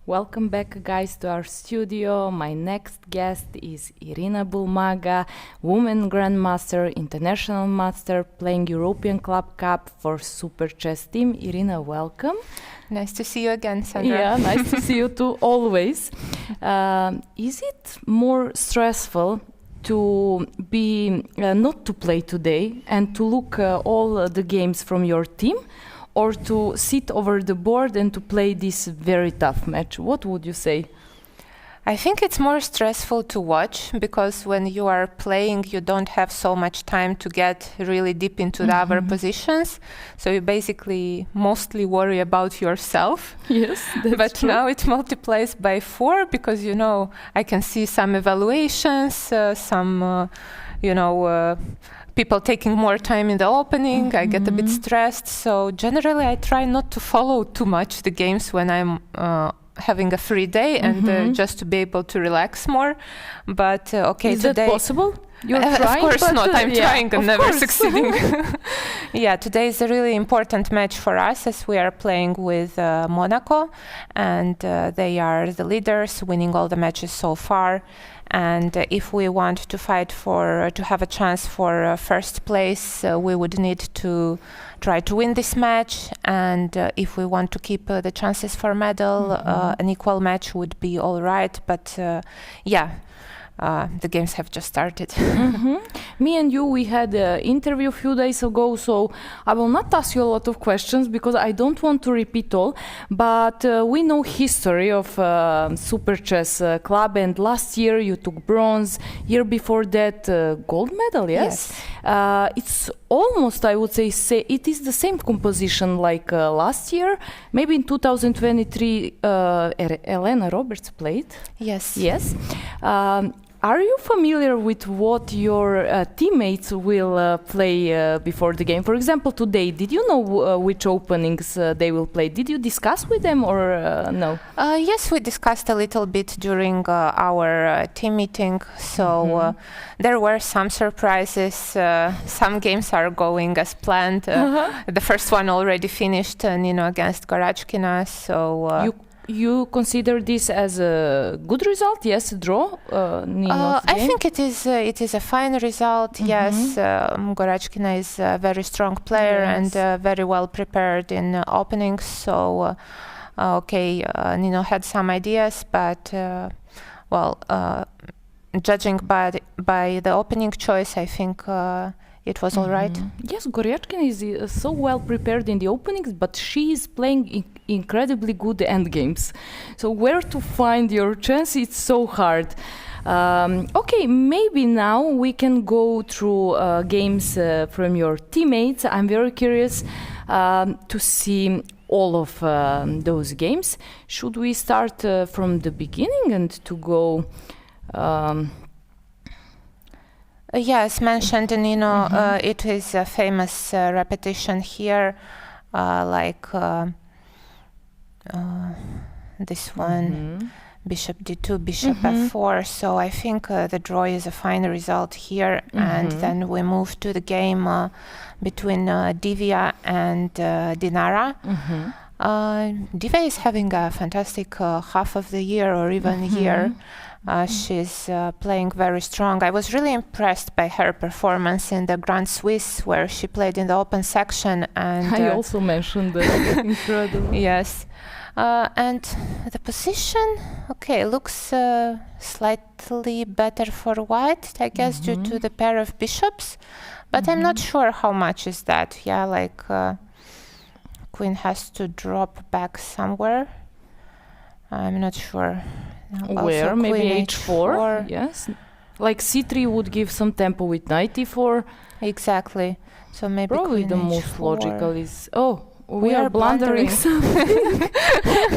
Welcome back, guys, to our studio. My next guest is Irina Bulmaga, woman grandmaster, international master, playing European Club Cup for SuperChess team. Irina, welcome. Nice to see you again, Sandra. Yeah, nice to see you too, always. Is it more stressful to be not to play today and to look all the games from your team, or to sit over the board and to play this very tough match? What would you say? I think it's more stressful to watch, because when you are playing, you don't have so much time to get really deep into the other positions. So you basically mostly worry about yourself. Yes, that's but true. Now it multiplies by 4, because, you know, I can see some evaluations, people taking more time in the opening. I get a bit stressed. So generally, I try not to follow too much the games when I'm having a free day, and just to be able to relax more. But okay, is today, that possible? You're of trying, course but, not. I'm trying and never course. succeeding. Yeah, today is a really important match for us, as we are playing with Monaco, and they are the leaders, winning all the matches so far. And if we want to fight to have a chance for first place, we would need to try to win this match. And if we want to keep the chances for medal, an equal match would be all right. But the games have just started. Me and you, we had an interview a few days ago, so I will not ask you a lot of questions because I don't want to repeat all, but we know history of SuperChess club, and last year you took bronze, year before that gold medal, yes? It's almost, I would say it is the same composition like last year. Maybe in 2023 Elena Roberts played. Yes. Yes. Are you familiar with what your teammates will play before the game? For example, today, did you know which openings they will play? Did you discuss with them, or no? Yes, we discussed a little bit during our team meeting. So there were some surprises. Some games are going as planned. The first one already finished, Nino against Gorachkina. So you consider this as a good result? Yes, draw. I think it is a fine result. Yes, Gorachkina is a very strong player and very well prepared in openings. So, Nino had some ideas, but judging by the opening choice, I think it was all right. Yes, Gorachkina is so well prepared in the openings, but she is playing incredibly good end games. So where to find your chance? It's so hard. Okay, maybe now we can go through games from your teammates. I'm very curious to see all of those games. Should we start from the beginning and to go? Yes, mentioned, Nino. It is a famous repetition here, like this one, bishop d2, bishop f4. So I think the draw is a fine result here. And then we move to the game between Divya and Dinara. Divya is having a fantastic half of the year, or even year. She's playing very strong. I was really impressed by her performance in the Grand Swiss, where she played in the open section. And I also mentioned that. Incredible. Yes. And the position, looks slightly better for white, I guess, due to the pair of bishops. But I'm not sure how much is that. Yeah, like queen has to drop back somewhere. I'm not sure. Where? Maybe h4? Yes. Like c3 would give some tempo with knight e4. Exactly. So maybe probably queen the h4. most logical is... Oh, we are blundering something.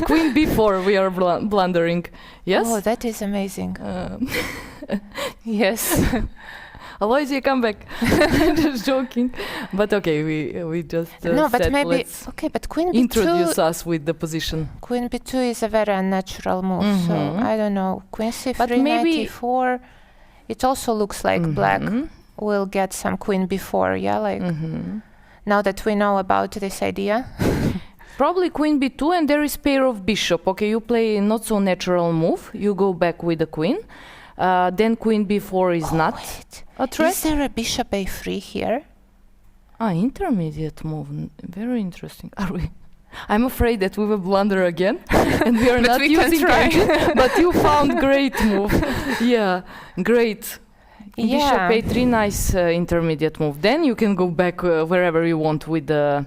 Queen b4, we are blundering. Yes? Oh, that is amazing. Yes. Aloysia, come back. Just joking. But okay, we just no, but said maybe but queen b2 introduce us with the position. Queen b2 is a very unnatural move. So I don't know. Queen c3, but maybe knight e4. It also looks like black will get some queen b4. Yeah, like now that we know about this idea. Probably queen b2, and there is pair of bishop. Okay, you play not so natural move. You go back with the queen. Then queen b4 is not a threat. Is there a bishop a3 here? Intermediate move. Very interesting. Are we? I'm afraid that we will blunder again, and we are not using it. But you found great move. Yeah, great. Bishop a3, nice intermediate move. Then you can go back wherever you want with the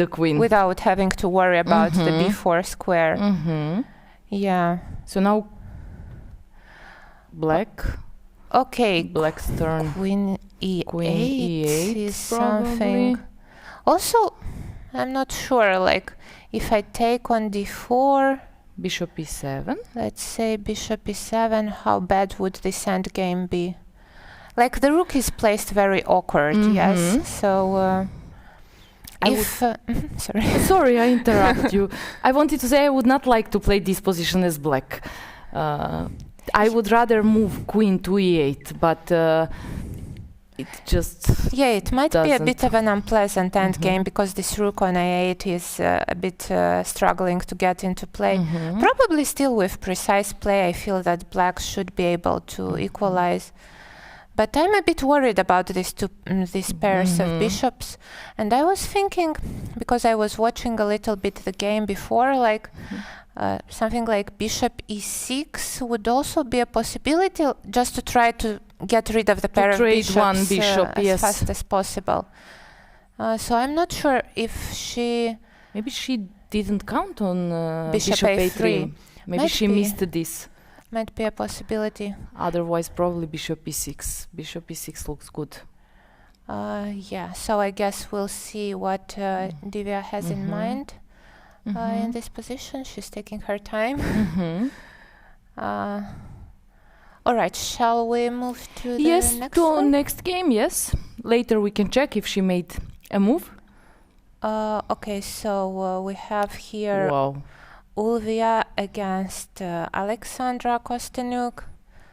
queen. Without having to worry about the b4 square. Yeah. So now black. Okay. Black's turn. Queen e8, Queen e8 is something. Also, I'm not sure, like, if I take on d4... Bishop e7. Let's say bishop e7, how bad would this endgame be? Like, the rook is placed very awkward, yes, so... sorry. Sorry, I interrupt you. I wanted to say I would not like to play this position as black. I would rather move queen to e8, but it just it might be a bit of an unpleasant endgame because this rook on a8 is a bit struggling to get into play. Probably still with precise play, I feel that black should be able to equalize. But I'm a bit worried about these pairs of bishops. And I was thinking, because I was watching a little bit the game before, like something like bishop e6 would also be a possibility, just to try to get rid of the pair of bishops one bishop, as fast as possible. So I'm not sure if she... Maybe she didn't count on bishop a3. Maybe she missed this. Might be a possibility. Otherwise, probably bishop e6. Bishop e6 looks good. Yeah, so I guess we'll see what Divya has in mind in this position. She's taking her time. All right, shall we move to the next one? Next game, yes. Later we can check if she made a move. Okay, so we have here Ulvia against Alexandra Kosteniuk.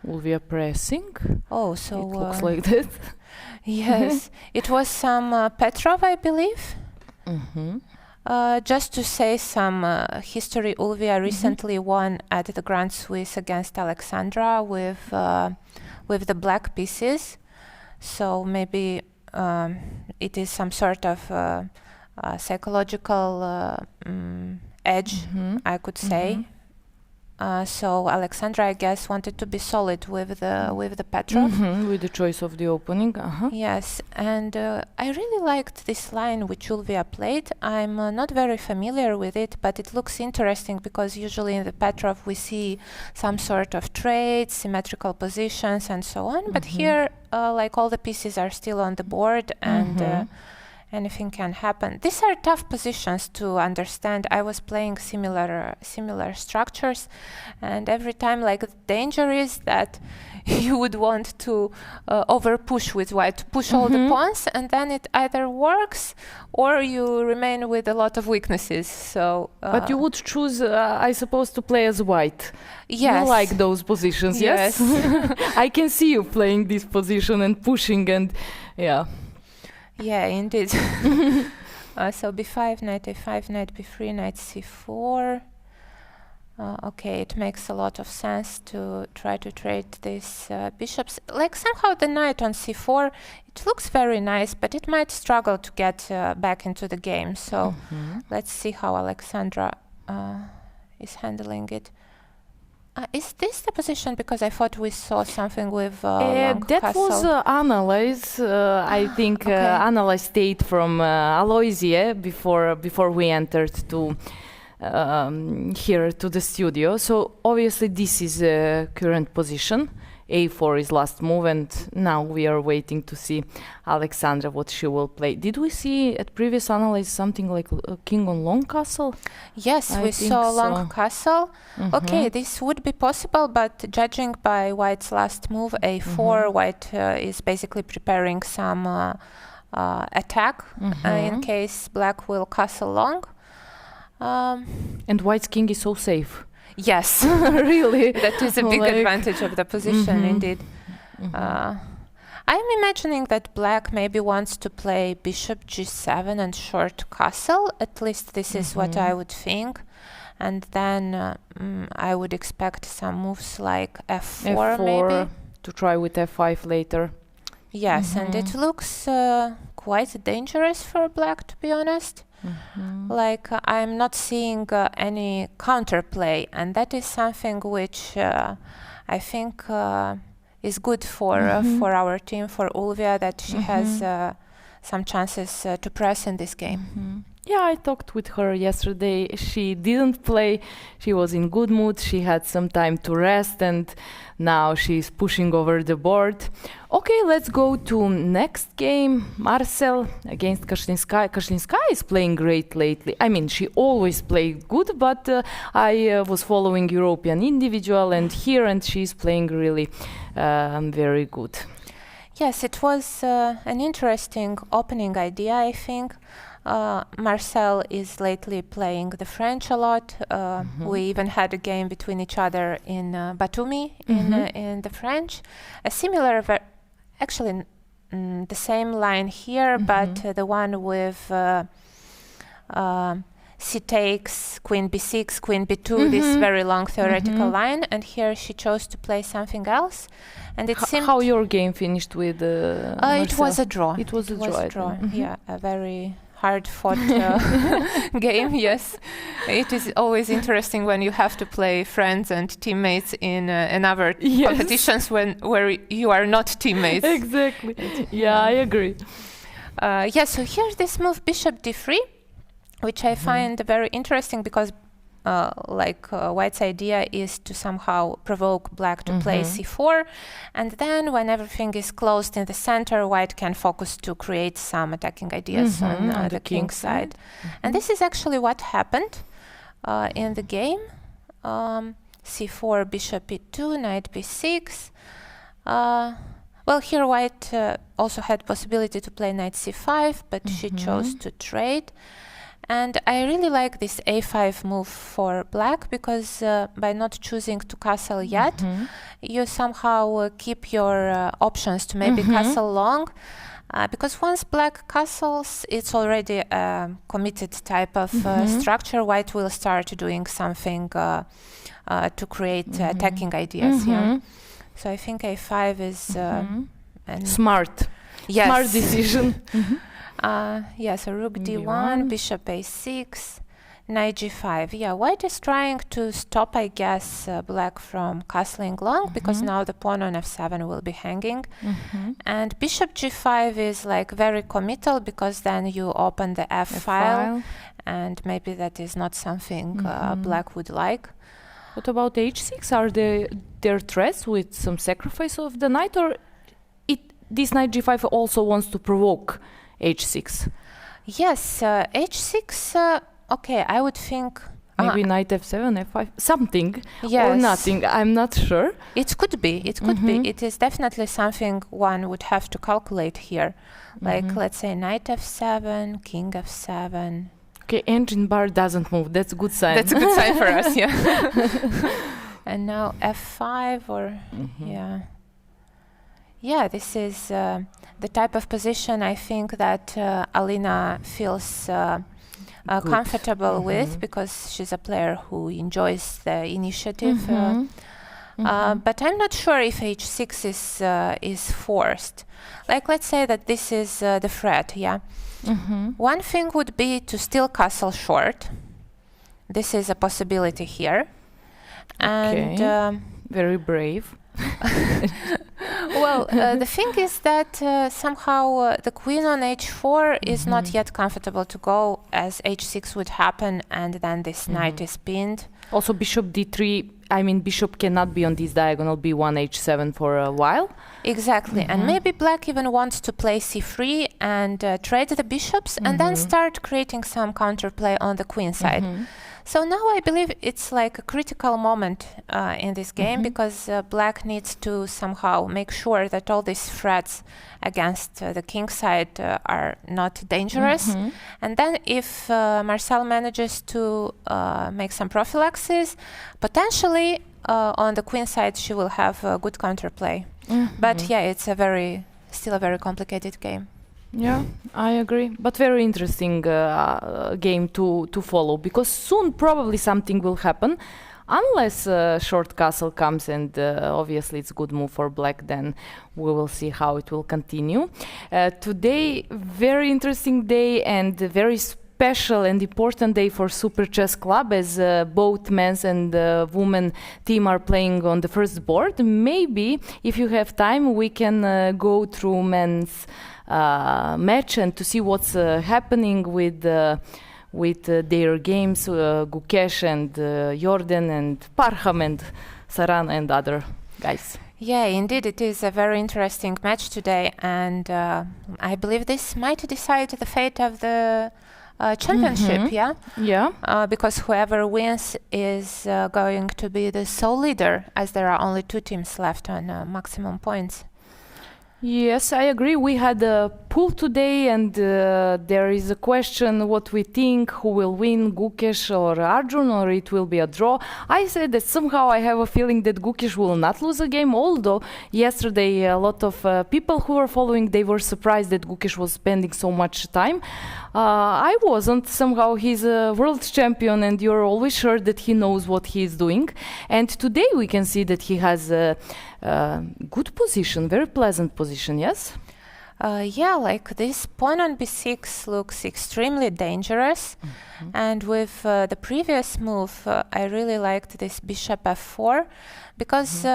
Ulvia pressing. Oh, so... it looks like that. Yes. It was some Petrov, I believe. Just to say some history, Ulvia recently won at the Grand Swiss against Alexandra with the black pieces. So maybe it is some sort of psychological edge, I could say. So Alexandra, I guess, wanted to be solid with the Petrov. With the choice of the opening. Yes, and I really liked this line which Ulvia played. I'm not very familiar with it, but it looks interesting because usually in the Petrov we see some sort of trades, symmetrical positions, and so on. But here, like, all the pieces are still on the board, and anything can happen. These are tough positions to understand. I was playing similar structures, and every time, like, the danger is that you would want to over push with white, to push all the pawns, and then it either works or you remain with a lot of weaknesses. So but you would choose, I suppose, to play as white. Yes. You like those positions, yes? I can see you playing this position and pushing, and yeah, indeed. So b5, knight a5, knight b3, knight c4. Okay, it makes a lot of sense to try to trade these bishops. Like, somehow the knight on c4, it looks very nice, but it might struggle to get back into the game. So let's see how Alexandra is handling it. Is this the position? Because I thought we saw something with long that castle. was analyzed. I think analyzed state from Aloysia before we entered to here to the studio. So obviously this is a current position. A4 is last move, and now we are waiting to see Alexandra what she will play. Did we see at previous analysis something like king on long castle? Yes, we saw long castle. Okay, this would be possible, but judging by white's last move, A4, white is basically preparing some attack in case black will castle long. And white's king is so safe. Yes, really. That is a big advantage of the position, indeed. I'm imagining that black maybe wants to play bishop g7 and short castle. At least this is what I would think. And then I would expect some moves like f4 maybe. To try with f5 later. Yes, and it looks quite dangerous for black, to be honest. Like I'm not seeing any counterplay, and that is something which I think is good for our team, for Ulvia, that she has some chances to press in this game. Yeah, I talked with her yesterday. She didn't play. She was in good mood. She had some time to rest, and now she's pushing over the board. Okay, let's go to next game. Marcel against Kashlinskaya. Kashlinskaya is playing great lately. I mean, she always played good, but I was following European individual and here, and she's playing really very good. Yes, it was an interesting opening idea, I think. Marcel is lately playing the French a lot. We even had a game between each other in Batumi in the French. A similar, actually the same line here, but the one with c takes, queen b6, queen b2, this very long theoretical line. And here she chose to play something else. And it seemed... How your game finished with it was a draw. It was a draw. Yeah, a very hard-fought game, yes. It is always interesting when you have to play friends and teammates in another competitions where you are not teammates. Exactly. Yeah, I agree. So here's this move, bishop d3, which I find very interesting because White's idea is to somehow provoke black to play c4, and then when everything is closed in the center, White can focus to create some attacking ideas on the king side. And this is actually what happened in the game. c4, bishop e2, knight b6. Well, here White also had possibility to play knight c5, but she chose to trade. And I really like this a5 move for black because by not choosing to castle yet, you somehow keep your options to maybe castle long. Because once black castles, it's already a committed type of structure. White will start doing something to create attacking ideas here. So I think a5 is smart. Yes. Smart decision. So rook d1, bishop a6, knight g5. Yeah, White is trying to stop, I guess, black from castling long because now the pawn on f7 will be hanging. And bishop g5 is like very committal because then you open the f file, and maybe that is not something black would like. What about h6? Are there threats with some sacrifice of the knight, or this knight g5 also wants to provoke h6? Yes, h6, okay, I would think... Maybe knight f7, f5, something, or nothing, I'm not sure. It could be, It is definitely something one would have to calculate here. Like, let's say knight f7, king f7. Okay, engine bar doesn't move, that's a good sign. That's a good sign for us, yeah. And now f5 or, Yeah, this is the type of position I think that Alina feels comfortable with because she's a player who enjoys the initiative. But I'm not sure if h6 is forced. Like, let's say that this is the threat, One thing would be to still castle short. This is a possibility here. And very brave. Well, the thing is that somehow the queen on h4 is not yet comfortable to go, as h6 would happen, and then this knight is pinned. Also, bishop d3, I mean, bishop cannot be on this diagonal b1, h7 for a while. Exactly, and maybe black even wants to play c3 and trade the bishops, and then start creating some counterplay on the queen side. So now I believe it's like a critical moment in this game because black needs to somehow make sure that all these threats against the king side are not dangerous. And then if Marcel manages to make some prophylaxis, potentially on the queen side she will have a good counterplay. But yeah, it's a very still a very complicated game. Yeah, I agree. But very interesting game to follow, because soon probably something will happen. Unless short castle comes, and obviously it's good move for black, then we will see how it will continue. Today, very interesting day and very special and important day for SuperChess Club, as both men's and women team are playing on the first board. Maybe, if you have time, we can go through men's match and to see what's happening with their games, Gukesh and Jordan and Parham and Sarana and other guys. Yeah, indeed, it is a very interesting match today, and I believe this might decide the fate of the championship, because whoever wins is going to be the sole leader, as there are only 2 teams left on maximum points. Yes, I agree. We had a pool today, and there is a question what we think, who will win, Gukesh or Arjun, or it will be a draw. I said that somehow I have a feeling that Gukesh will not lose a game, although yesterday a lot of people who were following, they were surprised that Gukesh was spending so much time. I wasn't. Somehow he's a world champion, and you're always sure that he knows what he is doing. And today we can see that he has a good position, very pleasant position, yes? Like this pawn on b6 looks extremely dangerous. And with the previous move, I really liked this bishop f4, because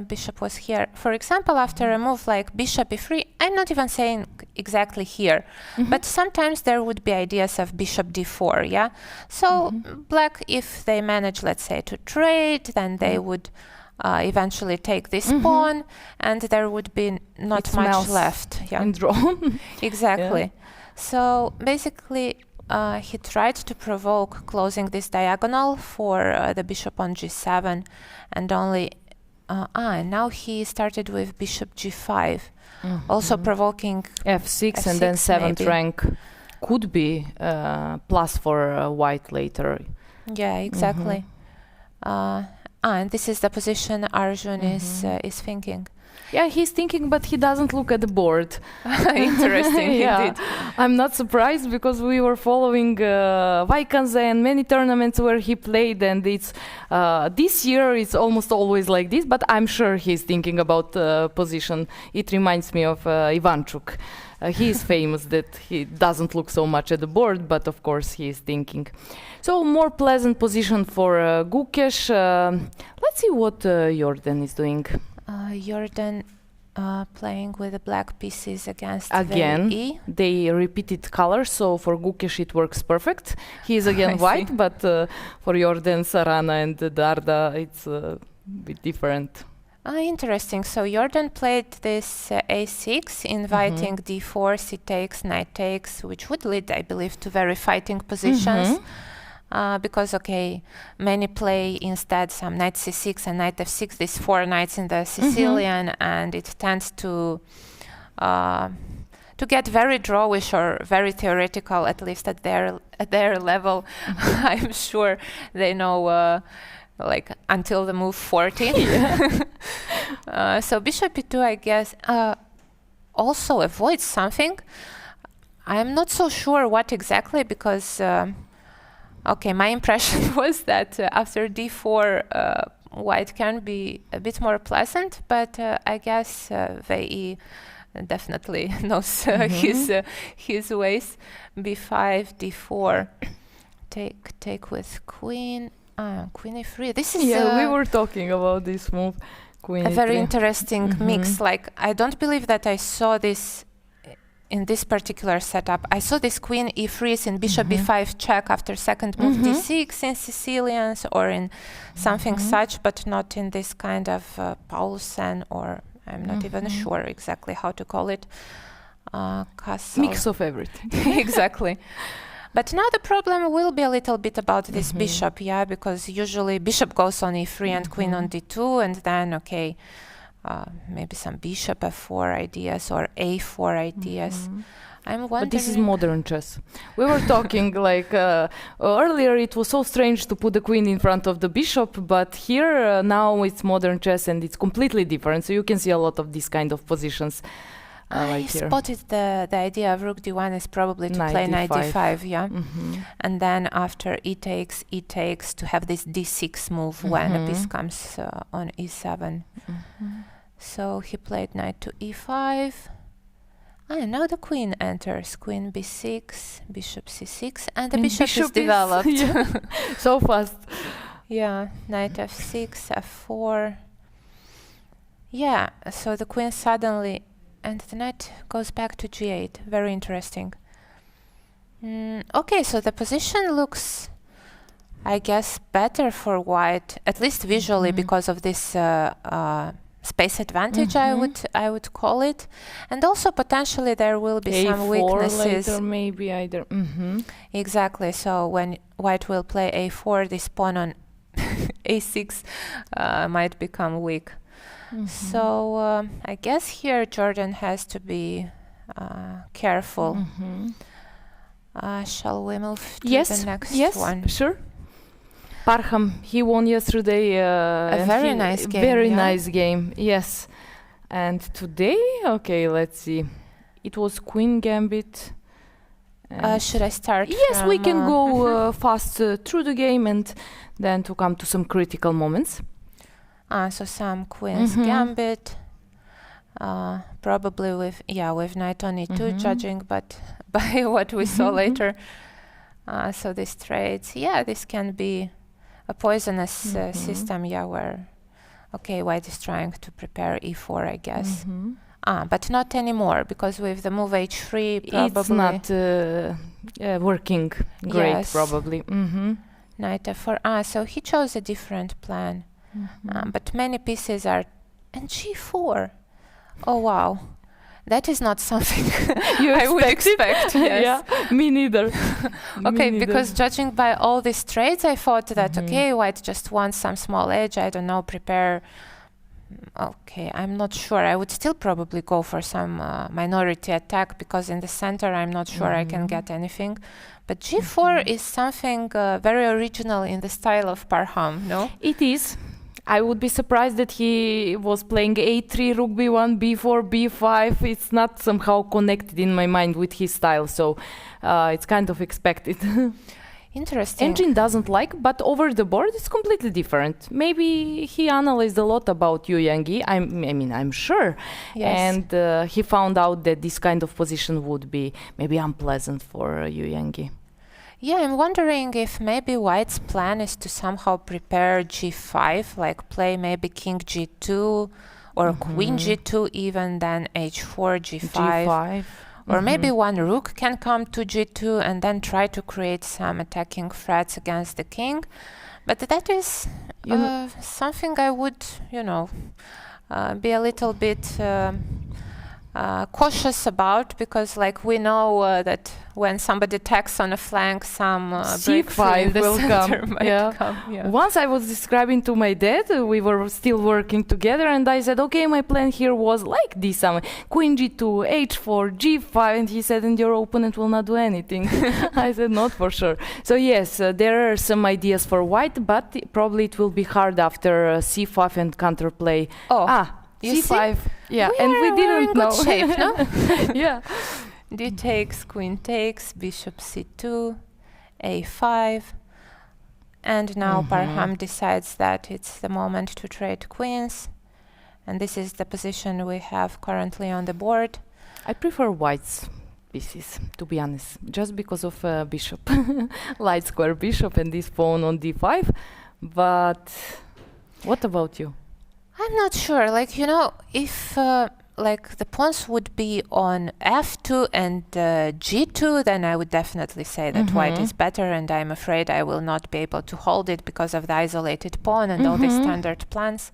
bishop was here. For example, after a move like bishop e3, I'm not even saying exactly here, but sometimes there would be ideas of bishop d4, yeah? So black, if they manage, let's say, to trade, then they would eventually take this pawn, and there would be not much left. Yeah, and draw. Exactly. Yeah. So basically, he tried to provoke closing this diagonal for the bishop on g7, and only and now he started with bishop g5, also provoking f6, and then 7th rank could be plus for white later. Yeah, exactly. And this is the position Arjun is thinking. Yeah, he's thinking, but he doesn't look at the board. Interesting, indeed. I'm not surprised, because we were following Vaikanze and many tournaments where he played, and it's this year it's almost always like this, but I'm sure he's thinking about position. It reminds me of Ivanchuk. He is famous that he doesn't look so much at the board, but of course he is thinking. So more pleasant position for Gukesh. Let's see what Jordan is doing. Jordan playing with the black pieces against again. VE. They repeated colors, so for Gukesh it works perfect. He is again white, but for Jordan, Sarana and Dardha it's a bit different. Interesting. So Jordan played this a6, inviting d4, c takes, knight takes, which would lead, I believe, to very fighting positions. Because, many play instead some knight c6 and knight f6, these 4 knights in the Sicilian, and it tends to get very drawish or very theoretical, at least at their level. I'm sure they know like until the move 14. So bishop e2, I guess, also avoids something. I'm not so sure what exactly, because my impression was that after d4 white can be a bit more pleasant, but I guess VE definitely knows his ways. b5, d4, take with queen. Queen e3. This is we were talking about this move. Queen a very interesting mix. Like, I don't believe that I saw this in this particular setup. I saw this queen e3 in bishop b5 check after second move d6 in Sicilians, or in something such, but not in this kind of Paulsen, or I'm not even sure exactly how to call it. Castle. Mix of everything. Exactly. But now the problem will be a little bit about this bishop, because usually bishop goes on e3 and queen on d2, and then, maybe some bishop f4 ideas or a4 ideas. I'm wondering. But this is modern chess. We were talking like earlier, it was so strange to put the queen in front of the bishop, but here now it's modern chess and it's completely different. So you can see a lot of these kind of positions. I like here. spotted the idea of rook d1 is probably to play knight d5, yeah. And then after e takes to have this d6 move when a piece comes on e7. So he played knight to e5. And now the queen enters. Queen b6, bishop c6, and the bishop is developed. So fast. Yeah, knight f6, f4. Yeah, so the queen suddenly, and the knight goes back to g8. Very interesting. Okay, so the position looks, I guess, better for white, at least visually, because of this space advantage, I would call it, and also potentially there will be some weaknesses. Later, maybe either. Exactly. So when white will play a4, this pawn on a6 might become weak. So I guess here Jordan has to be careful. Shall we move to the next one? Yes, sure. Parham, he won yesterday. A very nice game. Very nice game, yes. And today, okay, let's see. It was Queen Gambit. Should I start? Yes, we can go fast through the game and then to come to some critical moments. So some Queen's Gambit. Probably with knight on e2 judging, but by what we saw later. So this trades. Yeah, this can be a poisonous system, where, okay, white is trying to prepare e4, I guess. But not anymore, because with the move h3, probably... It's not working great, probably. Knight f4. So he chose a different plan. But many pieces are... And g4. Oh, wow. That is not something I would expect. Yes. Yeah, me neither. Okay, because judging by all these trades, I thought that, okay, white just wants some small edge, I don't know, prepare... Okay, I'm not sure. I would still probably go for some minority attack, because in the center I'm not sure I can get anything. But g4 is something very original in the style of Parham, no? It is. I would be surprised that he was playing a3, rook b1, b4, b5. It's not somehow connected in my mind with his style, so it's kind of expected. Interesting. Engine doesn't like, but over the board it's completely different. Maybe he analyzed a lot about you, Yangyi. I'm sure. Yes. And he found out that this kind of position would be maybe unpleasant for you, Yangyi. Yeah, I'm wondering if maybe white's plan is to somehow prepare g5, like play maybe king g2 or queen g2 even, then h4, g5. Or maybe one rook can come to g2 and then try to create some attacking threats against the king. But that is something I would, be a little bit cautious about, because like we know that when somebody attacks on a flank, some c5 will come. come. Yeah. Once I was describing to my dad, we were still working together, and I said, okay, my plan here was like this: queen g2, h4, g5, and he said, and your opponent will not do anything. I said, not for sure. So yes, there are some ideas for white, but probably it will be hard after c5 and counterplay. You c5. see? Yeah, and we didn't know. Good shape, no? Yeah. D takes, queen takes, bishop c2, a5, and now Parham decides that it's the moment to trade queens, and this is the position we have currently on the board. I prefer white's pieces, to be honest, just because of bishop, light square bishop and this pawn on d5. But what about you? I'm not sure. Like, if like the pawns would be on f2 and g2, then I would definitely say that white is better, and I'm afraid I will not be able to hold it because of the isolated pawn and all these standard plans.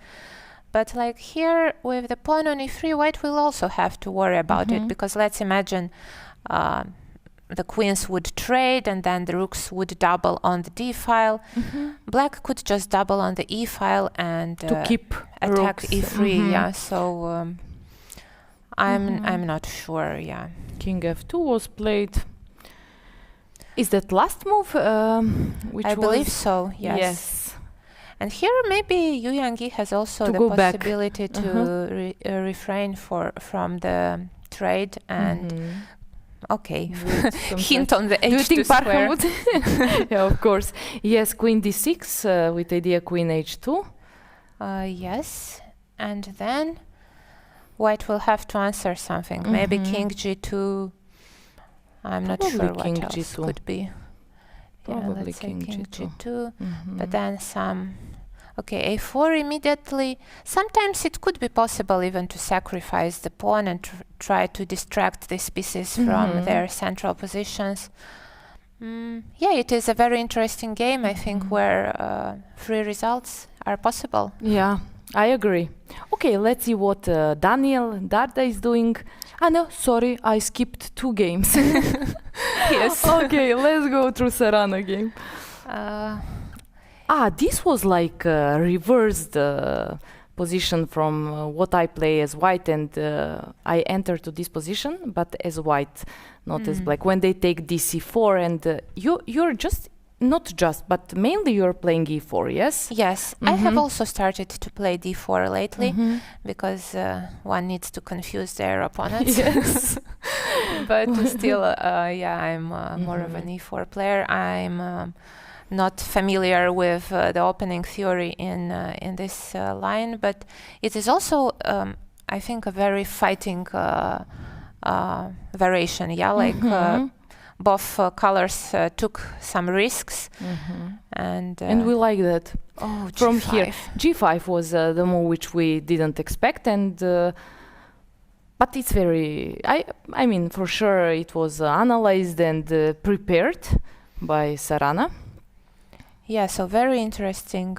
But like here with the pawn on e3, white will also have to worry about it, because let's imagine the queens would trade and then the rooks would double on the d file. Black could just double on the e file and to keep attack rooks. e3. Yeah, so I'm not sure. Yeah, King f2 was played. Is that last move? I believe so. Yes. And here maybe Yangyi has also the possibility to refrain from the trade and okay, Some hint chess. on the Do you h2 think square. Parham would? Yeah, of course. Yes, queen d6 with idea queen h2. Yes, and then white will have to answer something. Maybe king g2. I'm not Probably sure king what else g2. could be. Probably let's say king king g2. g2. But then some. Okay, a4 immediately. Sometimes it could be possible even to sacrifice the pawn and try to distract these pieces from their central positions. Yeah, it is a very interesting game, I think, where free results are possible. Yeah, I agree. Okay, let's see what Daniel Dardha is doing. Ah, no, sorry, I skipped 2 games. Yes. Okay, let's go through Sarana game. This was like reversed position from what I play as white, and I enter to this position, but as white, not as black. When they take dc4, and you're just, not just, but mainly you're playing e4, yes? Yes, I have also started to play d4 lately because one needs to confuse their opponents. Yes. But still, yeah, I'm more of an e4 player. I'm not familiar with the opening theory in this line, but it is also, I think, a very fighting variation. Yeah, like both colors took some risks, and we like that. Oh, from G5. here, g5 was the move which we didn't expect, and but it's very. I mean, for sure, it was analyzed and prepared by Sarana. Yeah, so very interesting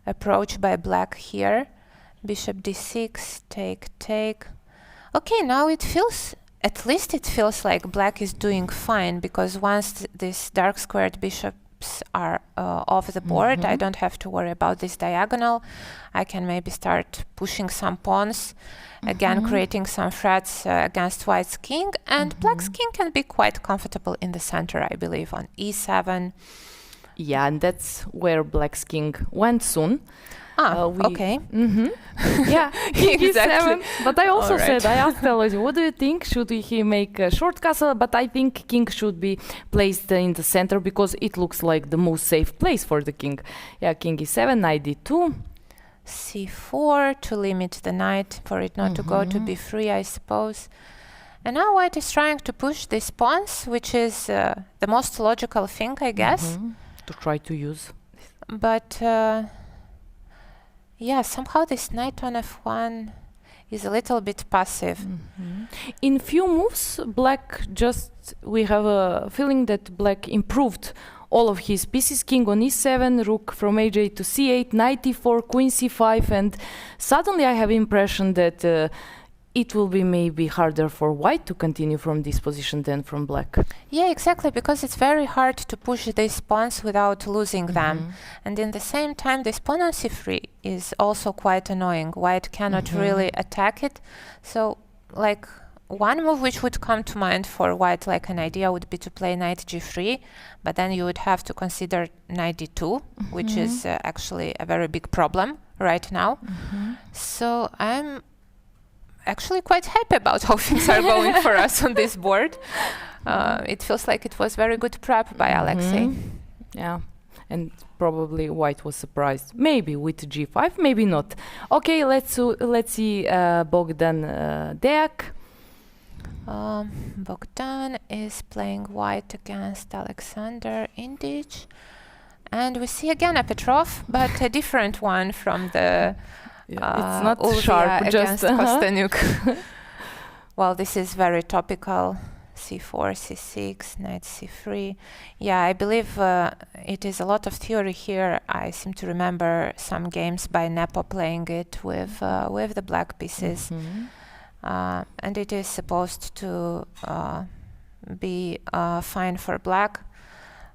approach by black here. Bishop d6, take. Okay, now it feels, at least it feels like black is doing fine, because once these dark squared bishops are off the board, I don't have to worry about this diagonal. I can maybe start pushing some pawns, again creating some threats against white's king, and black's king can be quite comfortable in the center, I believe, on e7. Yeah, and that's where black's king went soon. Okay. Yeah, king Exactly. e7. But I also All right. said, I asked Telosi, what do you think? Should he make a short castle? But I think king should be placed in the center because it looks like the most safe place for the king. Yeah, king e7, knight d2. c4 to limit the knight, for it not to go to b3, I suppose. And now white is trying to push these pawns, which is the most logical thing, I guess. To try to use. But yeah, somehow this knight on f1 is a little bit passive. In few moves, black we have a feeling that black improved all of his pieces. King on e7, rook from aj to c8, knight e4, queen c5, and suddenly I have impression that it will be maybe harder for white to continue from this position than from black. Yeah, exactly, because it's very hard to push these pawns without losing them. And in the same time, this pawn on c3 is also quite annoying. White cannot really attack it. So, like, one move which would come to mind for white, like an idea, would be to play knight g3, but then you would have to consider knight d2, which is actually a very big problem right now. So I'm actually quite happy about how things are going for us on this board. It feels like it was very good prep by Alexei. Yeah, and probably white was surprised. Maybe with g5, maybe not. Okay, let's see Bogdan Deac. Bogdan is playing white against Alexander Indjic. And we see again a Petrov, but a different one from the it's not Ulvia sharp, against just Kosteniuk. Well, this is very topical. c4, c6, knight c3. Yeah, I believe it is a lot of theory here. I seem to remember some games by Nepo playing it with the black pieces. And it is supposed to be fine for black.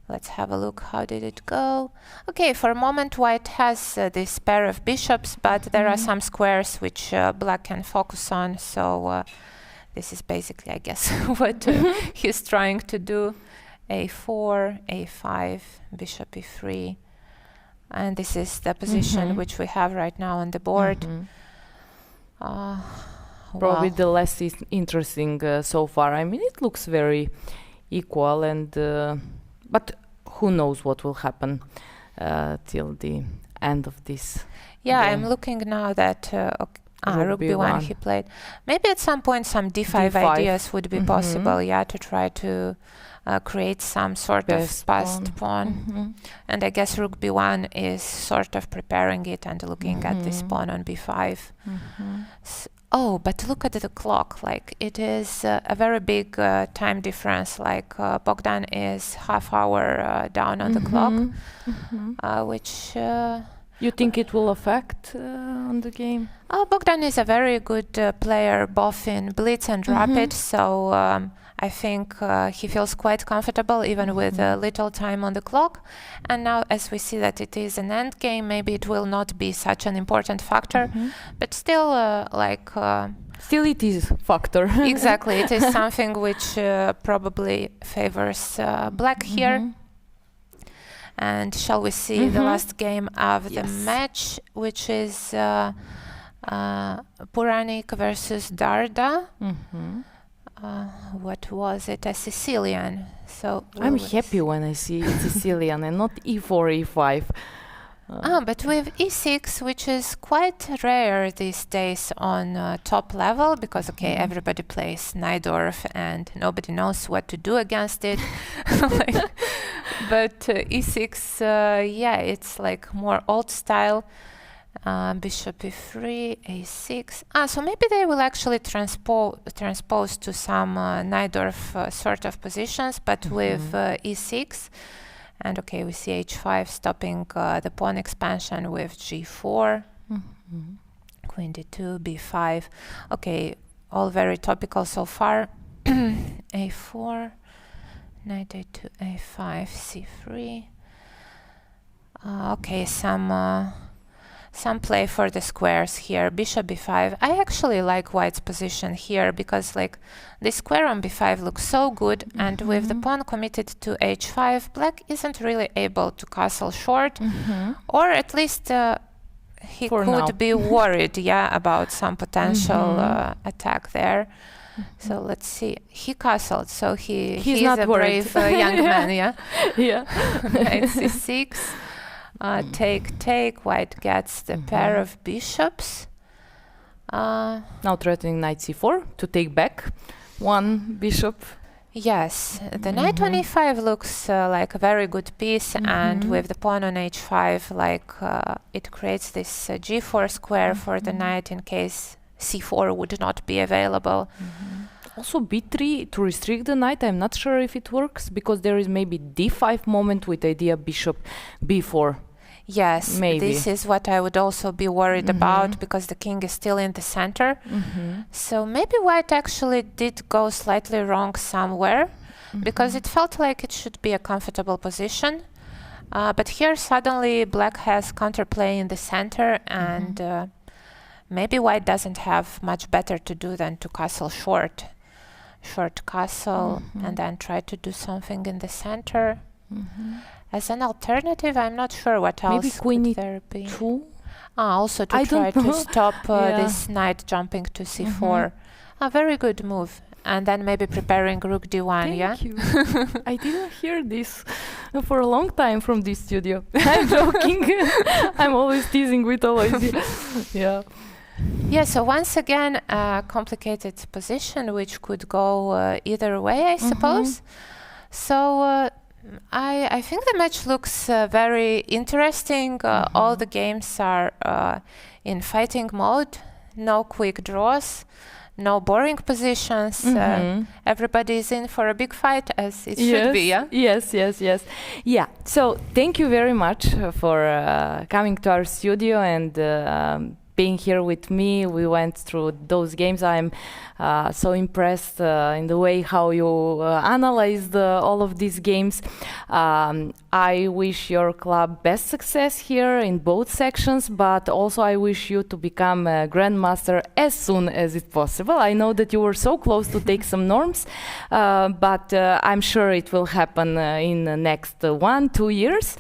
Let's have a look. How did it go? Okay, for a moment white has this pair of bishops, but there are some squares which black can focus on. So this is basically, I guess, what he's trying to do. a4, a5, bishop e3. And this is the position which we have right now on the board. probably Wow. the less interesting so far. I mean, it looks very equal, and but who knows what will happen till the end of this. Yeah, game. I'm looking now that Rook B1. B1 he played. Maybe at some point some D5, D5. ideas would be possible, yeah, to try to create some sort Best of passed pawn. And I guess Rook B1 is sort of preparing it and looking at this pawn on B5. Oh, but look at the clock. Like, it is a very big time difference. Like, Bogdan is half hour down on the clock, which... You think it will affect on the game? Bogdan is a very good player, both in blitz and rapid, so I think he feels quite comfortable even with little time on the clock. And now, as we see that it is an end game, maybe it will not be such an important factor, but still, Still, it is factor. exactly, it is something which probably favors black here. And shall we see the last game of the match, which is Puranik versus Dardha. What was it? A Sicilian. So I'm happy when I see Sicilian and not E4, E5. But with E6, which is quite rare these days on top level, because everybody plays Najdorf and nobody knows what to do against it. But E6, yeah, it's like more old style. Bishop E3, A6. So maybe they will actually transpose to some Najdorf sort of positions, but with E6. And we see H5 stopping the pawn expansion with G4, Queen D2, B5. Okay, all very topical so far. A4, Knight A2, A5, C3. Okay, some play for the squares here. Bishop B5. I actually like White's position here because this square on B5 looks so good, and with the pawn committed to H5, Black isn't really able to castle short, or at least he could be worried, about some potential attack there. So let's see. He castled, so he's not a worried. brave young man, yeah. Knight C6. Take. White gets the pair of bishops. Now threatening Knight C4 to take back one bishop. Yes, the knight on E5 looks like a very good piece, and with the pawn on H5, it creates this G4 square for the knight in case C4 would not be available. Also B3 to restrict the knight, I'm not sure if it works, because there is maybe D5 moment with idea bishop B4. Yes, maybe. This is what I would also be worried about, because the king is still in the center. So maybe White actually did go slightly wrong somewhere, because it felt like it should be a comfortable position. But here suddenly Black has counterplay in the center, and maybe White doesn't have much better to do than to castle short castle, and then try to do something in the center. As an alternative, I'm not sure what else maybe queen could there be. E2? Also to try to stop this knight jumping to C4. A very good move. And then maybe preparing Rook D1, Thank you. I didn't hear this for a long time from this studio. I'm joking. I'm always teasing with Aloysia. Yeah, so once again, a complicated position which could go either way, I suppose. So I think the match looks very interesting. All the games are in fighting mode, no quick draws, no boring positions. Everybody is in for a big fight, as it should be, yeah? Yes. Yeah, so thank you very much for coming to our studio and being here with me. We went through those games. I'm so impressed in the way how you analyzed all of these games. I wish your club best success here in both sections, but also I wish you to become a grandmaster as soon as it's possible. I know that you were so close to take some norms, but I'm sure it will happen in the next 1-2 years.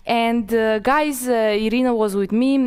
And guys, Irina was with me.